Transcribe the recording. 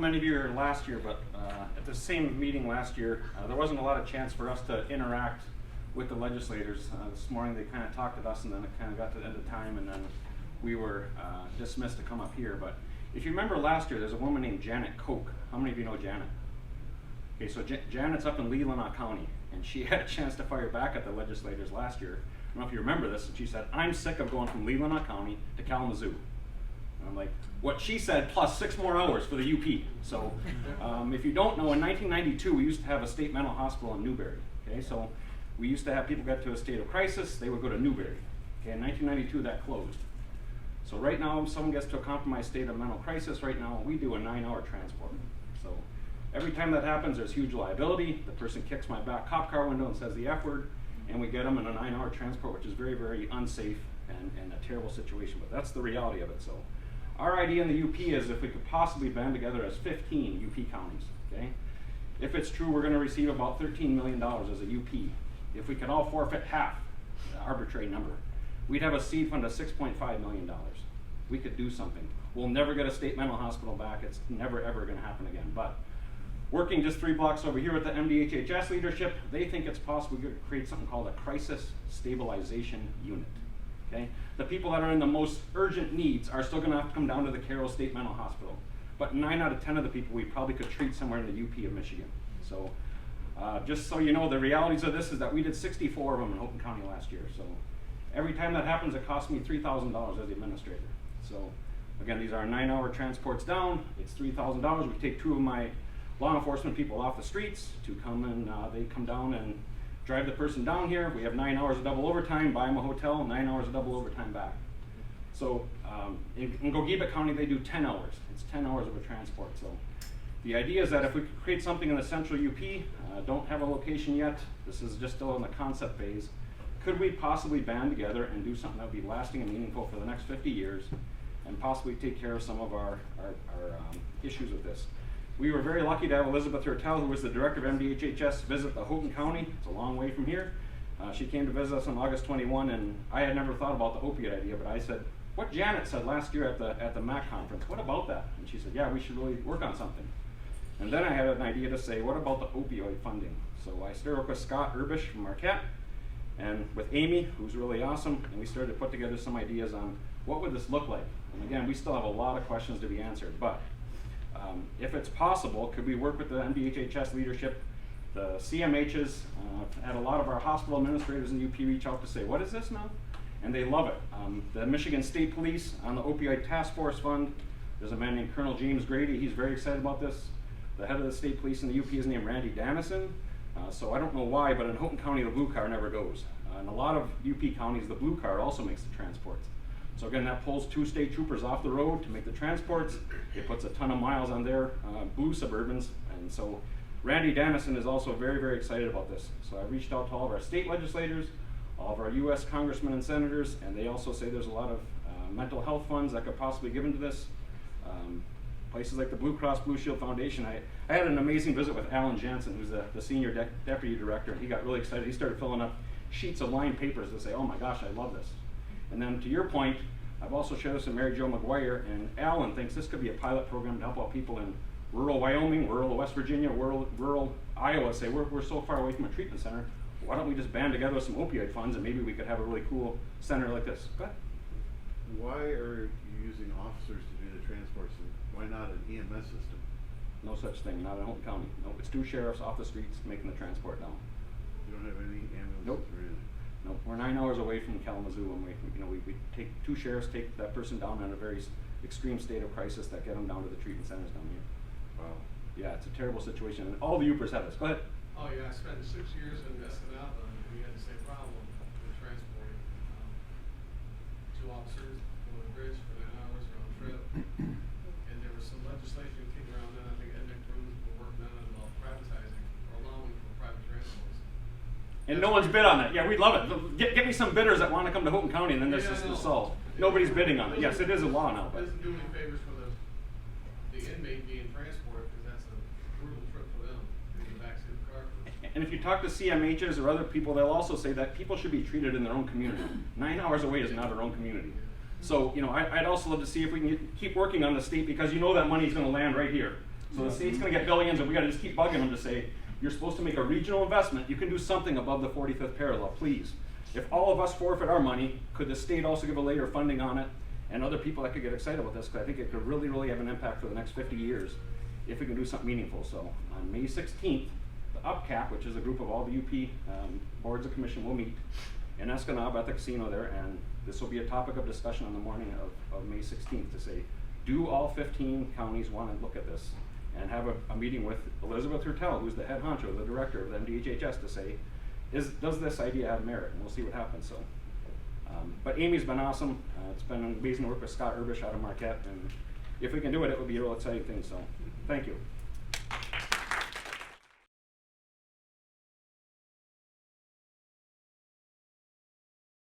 many of you were last year, but at the same meeting last year, there wasn't a lot of chance for us to interact with the legislators. This morning they kind of talked at us, and then it kind of got to the end of time, and then we were dismissed to come up here. But if you remember last year, there's a woman named Janet Koch. How many of you know Janet? Okay, so Janet's up in Leelanau County, and she had a chance to fire back at the legislators last year. I don't know if you remember this, and she said, "I'm sick of going from Leelanau County to Kalamazoo." And I'm like, what she said plus 6 more hours for the UP. So if you don't know, in 1992 we used to have a state mental hospital in Newberry. Okay, so we used to have people get to a state of crisis, they would go to Newberry. Okay, in 1992 that closed. So right now, if someone gets to a compromised state of mental crisis, right now we do a 9-hour transport. So every time that happens, there's huge liability. The person kicks my back cop car window and says the F word, and we get them in a 9-hour transport, which is very, very unsafe and a terrible situation. But that's the reality of it. So our idea in the UP is if we could possibly band together as 15 UP counties. Okay? If it's true, we're going to receive about $13 million as a UP. If we could all forfeit half, an arbitrary number, we'd have a seed fund of $6.5 million. We could do something. We'll never get a state mental hospital back. It's never, ever going to happen again. But working just 3 blocks over here with the MDHHS leadership, they think it's possible to create something called a crisis stabilization unit. Okay? The people that are in the most urgent needs are still going to have to come down to the Carroll State Mental Hospital. But 9 out of 10 of the people we probably could treat somewhere in the UP of Michigan. So just so you know, the realities of this is that we did 64 of them in Houghton County last year. So every time that happens, it costs me $3,000 as the administrator. So again, these are 9-hour transports down. It's $3,000. We take 2 of my law enforcement people off the streets to come and they come down and drive the person down here. We have 9 hours of double overtime, buy them a hotel, 9 hours of double overtime back. So in Gogebic County, they do 10 hours. It's 10 hours of a transport. So the idea is that if we could create something in the central UP, don't have a location yet, this is just still in the concept phase, could we possibly band together and do something that would be lasting and meaningful for the next 50 years and possibly take care of some of our issues with this? We were very lucky to have Elizabeth Hertel, who was the director of MDHHS, visit the Houghton County. It's a long way from here. She came to visit us on August 21, and I had never thought about the opioid idea, but I said, what Janet said last year at the MAC conference, what about that? And she said, yeah, we should really work on something. And then I had an idea to say, what about the opioid funding? So I started working with Scott Urbish from Marquette, and with Amy, who's really awesome, and we started to put together some ideas on what would this look like. And again, we still have a lot of questions to be answered, but if it's possible, could we work with the MDHHS leadership, the CMHs, had a lot of our hospital administrators in UP reach out to say, what is this now? And they love it. The Michigan State Police on the Opioid Task Force Fund, there's a man named Colonel James Grady, he's very excited about this. The head of the state police in the UP is named Randy Dannison. So I don't know why, but in Houghton County, the blue car never goes. In a lot of UP counties, the blue car also makes the transports. So again, that pulls 2 state troopers off the road to make the transports. It puts a ton of miles on their blue Suburbans. And so Randy Dannison is also very, very excited about this. So I reached out to all of our state legislators, all of our US congressmen and senators, and they also say there's a lot of mental health funds that could possibly give into this. Places like the Blue Cross Blue Shield Foundation. I had an amazing visit with Alan Jansen, who's the senior deputy director, and he got really excited. He started filling up sheets of lined papers to say, oh my gosh, I love this. And then to your point, I've also shared this with Mary Jo McGuire, and Alan thinks this could be a pilot program to help out people in rural Wyoming, rural West Virginia, rural Iowa. Say, we're so far away from a treatment center, why don't we just band together with some opioid funds and maybe we could have a really cool center like this. Go ahead. Why are you using officers to do the transports? Why not an EMS system? No such thing, not in Houghton County. No, it's 2 sheriffs off the streets making the transport down. You don't have any ambulances? Nope. Or anything? Nope. We're 9 hours away from Kalamazoo, and we take 2 sheriffs, take that person down in a very extreme state of crisis that get them down to the treatment centers down here. Wow. Yeah, it's a terrible situation, and all the Upers have this. Go ahead. Oh yeah, I spent 6 years in Escanaba, and we had the same problem with transporting 2 officers on the bridge for 9 hours round trip. And there was some legislation kicking around then. I think Ed McBroom were working on it about privatizing or allowing for private transports. And no one's bid on that. Yeah, we'd love it. Get me some bidders that want to come to Houghton County, and then this is solved. Nobody's bidding on it. Yes, it is a law now. It doesn't do any favors for the inmate being transported, because that's a brutal trip for them in the backseat of the car. And if you talk to CMHs or other people, they'll also say that people should be treated in their own community. 9 hours away is not our own community. So, I'd also love to see if we can keep working on the state, because that money is going to land right here. So the state's gonna get billions, and we gotta just keep bugging them to say, you're supposed to make a regional investment, you can do something above the 45th parallel, please. If all of us forfeit our money, could the state also give a layer of funding on it? And other people that could get excited about this, because I think it could really, really have an impact for the next 50 years if we can do something meaningful. So on May 16th, the UPCAP, which is a group of all the UP boards of commission, will meet in Escanaba at the casino there, and this will be a topic of discussion on the morning of May 16th to say, do all 15 counties want to look at this? And have a meeting with Elizabeth Hertel, who's the head honcho, the director of the MDHHS, to say, does this idea have merit? And we'll see what happens. So, but Amy's been awesome. It's been amazing to work with Scott Urbish out of Marquette, and if we can do it, it would be a real exciting thing. So, thank you.